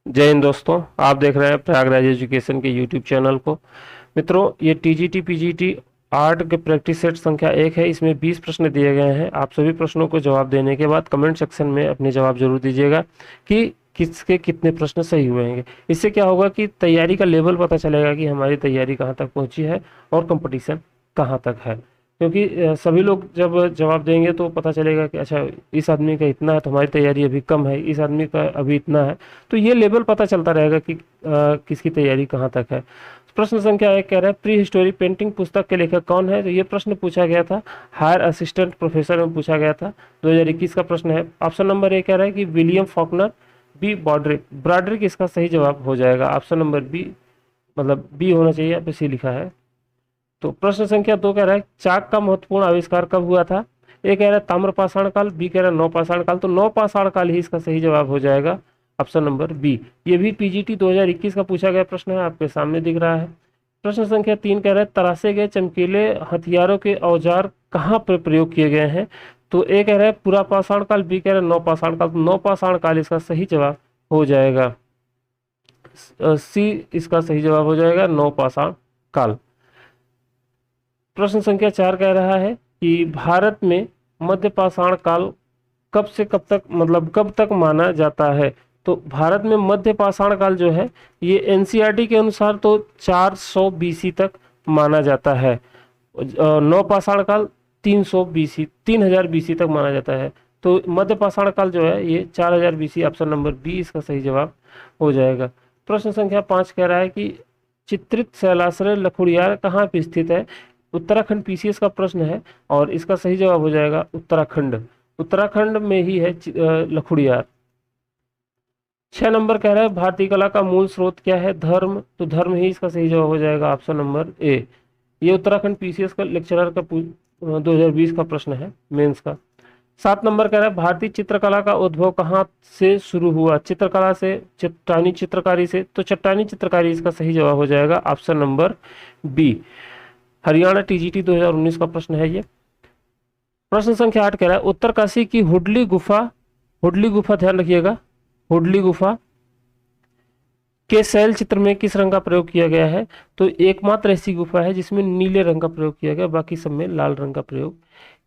जय हिंद दोस्तों। आप देख रहे हैं प्रयागराज एजुकेशन के यूट्यूब चैनल को। मित्रों, ये टीजीटी पीजीटी आर्ट के प्रैक्टिस सेट संख्या 1 है। इसमें 20 प्रश्न दिए गए हैं। आप सभी प्रश्नों को जवाब देने के बाद कमेंट सेक्शन में अपने जवाब जरूर दीजिएगा कि किसके कितने प्रश्न सही हुए हैं। इससे क्या होगा कि तैयारी का लेवल पता चलेगा कि हमारी तैयारी कहाँ तक पहुंची है और कंपटीशन कहाँ तक है। क्योंकि सभी लोग जब जवाब देंगे तो पता चलेगा कि अच्छा, इस आदमी का इतना है तो हमारी तैयारी अभी कम है, इस आदमी का अभी इतना है। तो ये लेवल पता चलता रहेगा कि किसकी तैयारी कहाँ तक है। प्रश्न संख्या 1 कह रहा है प्री हिस्टोरी पेंटिंग पुस्तक के लेखक कौन है। तो ये प्रश्न पूछा गया था हायर असिस्टेंट प्रोफेसर में पूछा गया था, 2021 का प्रश्न है। ऑप्शन नंबर ए कह रहा है कि विलियम फॉकनर, बी बॉड्रिक। ब्रॉड्रिक इसका सही जवाब हो जाएगा। ऑप्शन नंबर बी, मतलब बी होना चाहिए, यहाँ पे सी लिखा है। तो प्रश्न संख्या 2 कह रहा है चाक का महत्वपूर्ण आविष्कार कब हुआ था। ए कह रहा है ताम्रपाषाण काल, बी कह रहा है नवपाषाण काल। तो नवपाषाण काल ही इसका सही जवाब हो जाएगा, ऑप्शन नंबर बी। ये भी पीजीटी 2021 का पूछा गया प्रश्न है, आपके सामने दिख रहा है। प्रश्न संख्या 3 कह रहा है तरासे गए चमकीले हथियारों के औजार कहाँ पर प्रयोग किए गए हैं। तो ए कह रहा है पुरापाषाण काल, बी कह रहा है नवपाषाण काल। तो नवपाषाण काल इसका सही जवाब हो जाएगा। सी इसका सही जवाब हो जाएगा, नवपाषाण काल। प्रश्न संख्या 4 कह रहा है कि भारत में मध्य पाषाण काल कब से कब तक, मतलब कब तक माना जाता है। तो भारत में मध्य पाषाण काल जो है ये एनसीईआरटी के अनुसार तो 400 बीसी तक माना जाता है। नव पाषाण काल 300 बीसी, 3000 बीसी तक माना जाता है। तो मध्य पाषाण काल जो है ये 4000 बीसी, ऑप्शन नंबर बी इसका सही जवाब हो जाएगा। प्रश्न संख्या 5 कह रहा है कि चित्रित शैलाश्रय लखुड़ियार कहाँ पे स्थित है। उत्तराखंड पीसीएस का प्रश्न है और इसका सही जवाब हो जाएगा उत्तराखंड। उत्तराखंड में ही है लखुड़ियार। 6 नंबर कह रहा है भारतीय कला का मूल स्रोत क्या है। धर्म। तो धर्म ही इसका सही जवाब हो जाएगा, ऑप्शन नंबर ए। ये उत्तराखंड पीसीएस का लेक्चरर का 2020 का प्रश्न है, मेंस का। 7 नंबर कह रहा है भारतीय चित्रकला का उद्भव कहाँ से शुरू हुआ। चित्रकला से, चट्टानी चित्रकारी से। तो चट्टानी चित्रकारी इसका सही जवाब हो जाएगा, option number B. Haryana TGT 2019 का प्रश्न है ये। प्रश्न संख्या 8 कह रहा है उत्तरकाशी की हुडली गुफा, हुडली गुफा ध्यान रखिएगा, हुडली गुफा के शैल चित्र में किस रंग का प्रयोग किया गया है। तो एकमात्र ऐसी गुफा है जिसमें नीले रंग का प्रयोग किया गया, बाकी सब में लाल रंग का प्रयोग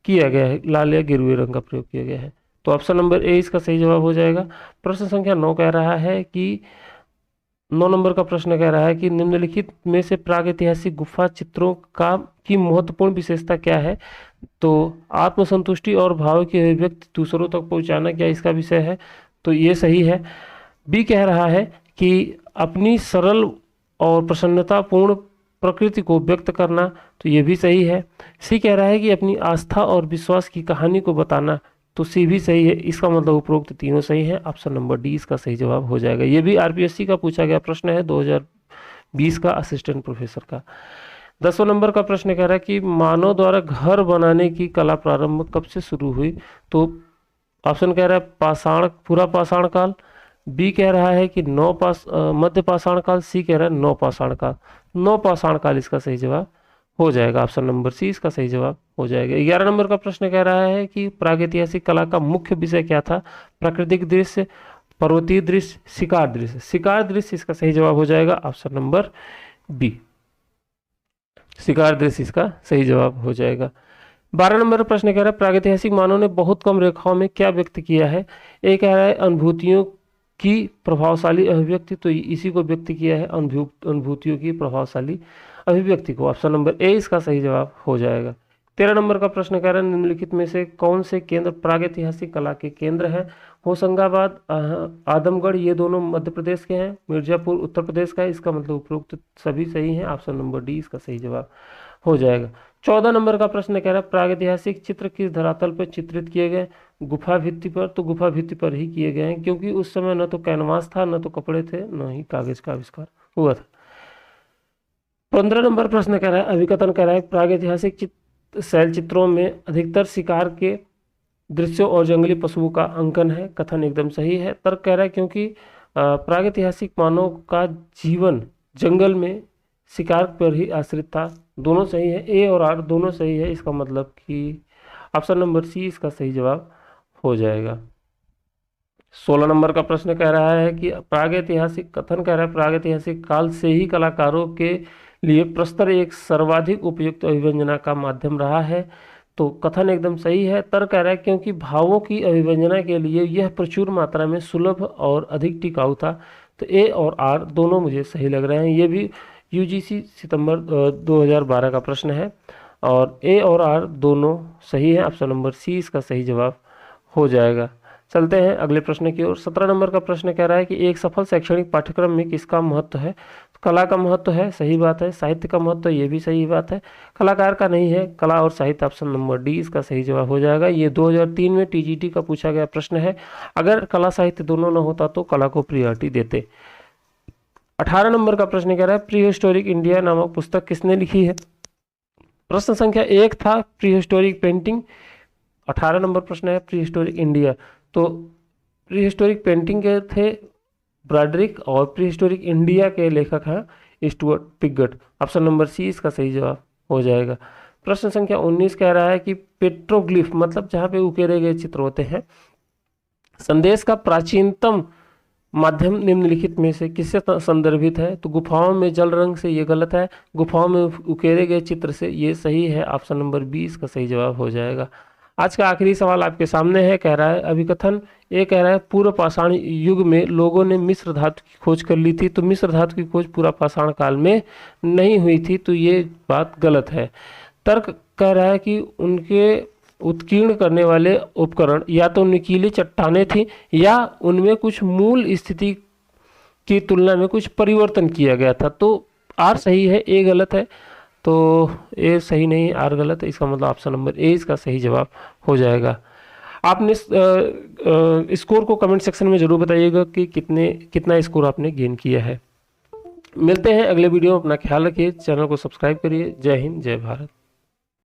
किया गया है, लाल या गिरवे रंग का प्रयोग किया गया है। तो ऑप्शन नंबर ए इसका सही जवाब हो जाएगा। प्रश्न संख्या 9 कह रहा है कि 9 नंबर का प्रश्न कह रहा है कि निम्नलिखित में से प्रागैतिहासिक गुफा चित्रों का की महत्वपूर्ण विशेषता क्या है। तो आत्मसंतुष्टि और भाव की अभिव्यक्ति दूसरों तक पहुंचाना क्या इसका विषय है। तो ये सही है। बी कह रहा है कि अपनी सरल और प्रसन्नतापूर्ण प्रकृति को व्यक्त करना। तो ये भी सही है। सी कह रहा है कि अपनी आस्था और विश्वास की कहानी को बताना। तो सी भी सही है। इसका मतलब उपरोक्त तीनों सही है, ऑप्शन नंबर डी इसका सही जवाब हो जाएगा। ये भी आरपीएससी का पूछा गया प्रश्न है, 2020 का, असिस्टेंट प्रोफेसर का। 10वां नंबर का प्रश्न कह रहा है कि मानव द्वारा घर बनाने की कला प्रारंभ कब से शुरू हुई। तो ऑप्शन कह रहा है पाषाण, पूरा पाषाण काल। बी कह रहा है कि मध्य पाषाण काल। सी कह रहा है नौ पाषाण काल। नौ पाषाण काल इसका सही जवाब हो जाएगा, ऑप्शन नंबर सी इसका सही जवाब हो जाएगा। 11 नंबर का प्रश्न कह रहा है कि प्रागैतिहासिक कला का मुख्य विषय क्या था। प्राकृतिक दृश्य, पर्वतीय दृश्य, शिकार दृश्य। शिकार दृश्य इसका सही जवाब हो जाएगा, ऑप्शन नंबर बी। शिकार दृश्य इसका सही जवाब हो जाएगा। 12 नंबर प्रश्न कह रहा है प्रागैतिहासिक मानव ने बहुत कम रेखाओं में क्या व्यक्त किया है। एक कह रहा है अनुभूतियों की प्रभावशाली अभिव्यक्ति। तो इसी को व्यक्त किया है, अनुभूतियों की प्रभावशाली अभिव्यक्ति को, ऑप्शन नंबर ए इसका सही जवाब हो जाएगा। 13 नंबर का प्रश्न कह रहा है निम्नलिखित में से कौन से केंद्र प्रागैतिहासिक कला के केंद्र हैं। होशंगाबाद, आदमगढ़, ये दोनों मध्य प्रदेश के हैं। मिर्जापुर उत्तर प्रदेश का है। इसका मतलब उपरोक्त सभी सही हैं, ऑप्शन नंबर डी इसका सही जवाब हो जाएगा। 14 नंबर का प्रश्न कह रहा है प्रागैतिहासिक चित्र किस धरातल पर चित्रित किए गए। गुफा भित्ति पर। तो गुफा भित्ति पर ही किए गए हैं, क्योंकि उस समय न तो कैनवास था, न तो कपड़े थे, न ही कागज का आविष्कार हुआ था। 15 नंबर प्रश्न कह रहा है अभिकथन कह रहा है प्रागैतिहासिक शैल चित्रों में अधिकतर शिकार के दृश्यों और जंगली पशुओं का अंकन है। कथन एकदम सही है। तर्क कह रहा है क्योंकि प्रागैतिहासिक मानव का जीवन जंगल में शिकार पर ही आश्रित था। दोनों सही है, ए और आर दोनों सही है। इसका मतलब कि ऑप्शन नंबर सी इसका सही जवाब हो जाएगा। 16 नंबर का प्रश्न कह रहा है कि प्रागैतिहासिक कथन कह रहा है प्रागैतिहासिक काल से ही कलाकारों के लिए प्रस्तर एक सर्वाधिक उपयुक्त अभिव्यंजना का माध्यम रहा है। तो कथन एकदम सही है। तर्क कह रहा है क्योंकि भावों की अभिव्यंजना के लिए यह प्रचुर मात्रा में सुलभ और अधिक टिकाऊ था। तो ए और आर दोनों मुझे सही लग रहे हैं। ये भी यूजीसी सितंबर 2012 का प्रश्न है और ए और आर दोनों सही है। ऑप्शन नंबर सी इसका सही जवाब हो जाएगा। चलते हैं अगले प्रश्न की ओर। 17 नंबर का प्रश्न कह रहा है कि एक सफल शैक्षणिक पाठ्यक्रम में किसका महत्व है। कला का महत्व है, सही बात है। साहित्य का महत्व, ये भी सही बात है। कलाकार का नहीं है, कला और साहित्य, ऑप्शन नंबर डी इसका सही जवाब हो जाएगा। ये 2003 में टीजीटी का पूछा गया प्रश्न है। अगर कला साहित्य दोनों न होता तो कला को प्रियोरिटी देते। 18 नंबर का प्रश्न कह रहा है प्री हिस्टोरिक इंडिया नामक पुस्तक किसने लिखी है। प्रश्न संख्या 1 था प्री हिस्टोरिक पेंटिंग, 18 नंबर प्रश्न है प्री हिस्टोरिक इंडिया। तो प्री हिस्टोरिक पेंटिंग के थे ब्रॉड्रिक और प्री हिस्टोरिक इंडिया के लेखक हैं Stuart Piggott. Option number C इसका सही जवाब हो जाएगा। प्रश्न संख्या 19 कह रहा है कि पेट्रोग्लिफ मतलब जहाँ पे उकेरे गए चित्र होते हैं, संदेश का प्राचीनतम माध्यम निम्नलिखित में से किससे संदर्भित है। तो गुफाओं में जल रंग से, ये गलत है। गुफाओं में उकेरे गए चित्र से, ये सही है। ऑप्शन नंबर 20 का सही जवाब हो जाएगा। आज का आखिरी सवाल आपके सामने है। कह रहा है अभिकथन ये कह रहा है पूर्व पाषाण युग में लोगों ने मिस्र धातु की खोज कर ली थी। तो मिस्र धातु की खोज पूरा पाषाण काल में नहीं हुई थी, तो ये बात गलत है। तर्क कह रहा है कि उनके उत्कीर्ण करने वाले उपकरण या तो नुकीली चट्टानें थी या उनमें कुछ मूल स्थिति की तुलना में कुछ परिवर्तन किया गया था। तो आर सही है, ए गलत है। तो ए सही नहीं, आर गलत है। इसका मतलब ऑप्शन नंबर ए इसका सही जवाब हो जाएगा। आपने स्कोर को कमेंट सेक्शन में जरूर बताइएगा कि कितना स्कोर आपने गेन किया है। मिलते हैं अगले वीडियो में। अपना ख्याल रखिए, चैनल को सब्सक्राइब करिए। जय हिंद, जय भारत।